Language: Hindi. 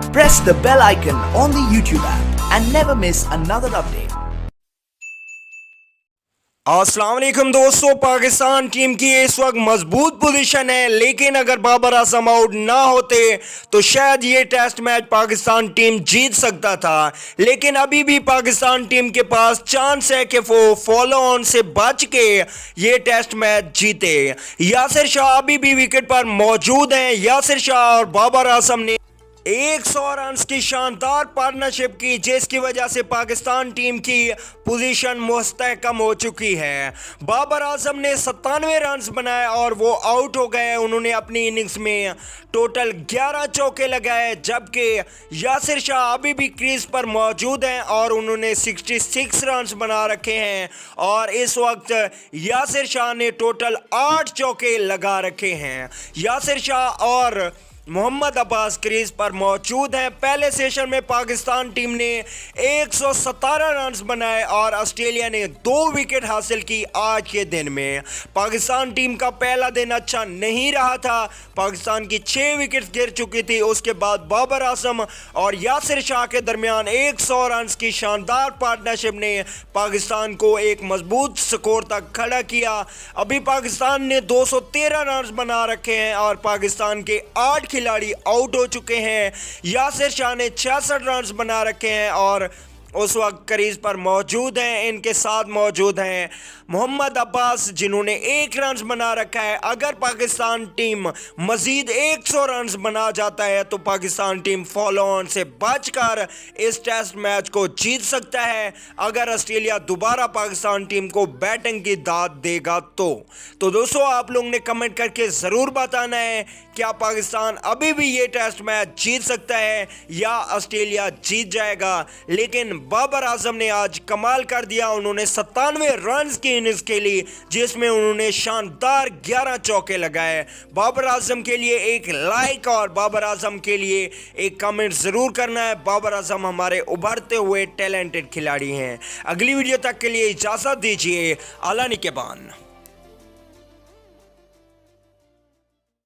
Press the bell icon on the YouTube app and never miss another update. अस्सलाम वालेकुम दोस्तों, पाकिस्तान टीम की इस वक्त मजबूत पोजीशन है, लेकिन अगर बाबर आजम आउट ना होते तो शायद ये टेस्ट मैच पाकिस्तान टीम जीत सकता था। लेकिन अभी भी पाकिस्तान टीम के पास चांस है कि वो फॉलो ऑन से बच के ये टेस्ट मैच जीते। यासिर शाह अभी भी विकेट पर मौजूद हैं। यासिर शाह और बाबर आजम ने 100 रन की शानदार पार्टनरशिप की, जिसकी वजह से पाकिस्तान टीम की पोजीशन मुस्तहकम हो चुकी है। बाबर आजम ने 97 रन बनाए और वो आउट हो गए। उन्होंने अपनी इनिंग्स में टोटल 11 चौके लगाए, जबकि यासिर शाह अभी भी क्रीज पर मौजूद हैं और उन्होंने 66 रन बना रखे हैं। और इस वक्त यासिर शाह ने टोटल 8 चौके लगा रखे हैं। यासिर शाह और मोहम्मद अब्बास क्रीज पर मौजूद हैं। पहले सेशन में पाकिस्तान टीम ने 117 रन बनाए और ऑस्ट्रेलिया ने 2 विकेट हासिल की। आज के दिन में पाकिस्तान टीम का पहला दिन अच्छा नहीं रहा था। पाकिस्तान की 6 विकेट्स गिर चुकी थी। उसके बाद बाबर आजम और यासिर शाह के दरमियान 100 रन की शानदार पार्टनरशिप ने पाकिस्तान को एक मजबूत स्कोर तक खड़ा किया। अभी पाकिस्तान ने 213 रन बना रखे हैं और पाकिस्तान के 8 खिलाड़ी आउट हो चुके हैं। यासिर शाह ने 66 रन बना रखे हैं और उस वक्त क्रीज पर मौजूद हैं। इनके साथ मौजूद हैं मोहम्मद अब्बास, जिन्होंने 1 रन बना रखा है। अगर पाकिस्तान टीम मजीद 100 रन बना जाता है तो पाकिस्तान टीम फॉलो ऑन से बचकर इस टेस्ट मैच को जीत सकता है। अगर ऑस्ट्रेलिया दोबारा पाकिस्तान टीम को बैटिंग की दाद देगा तो दोस्तों आप लोगों ने कमेंट करके ज़रूर बताना है, क्या पाकिस्तान अभी भी ये टेस्ट मैच जीत सकता है या ऑस्ट्रेलिया जीत जाएगा। लेकिन बाबर आजम ने आज कमाल कर दिया। उन्होंने 97 रन की इनिंग्स खेली, जिसमें उन्होंने शानदार 11 चौके लगाए। बाबर आजम के लिए एक लाइक और बाबर आजम के लिए एक कमेंट ज़रूर करना है। बाबर आजम हमारे उभरते हुए टैलेंटेड खिलाड़ी हैं। अगली वीडियो तक के लिए इजाज़त दीजिए। आला निकेबान।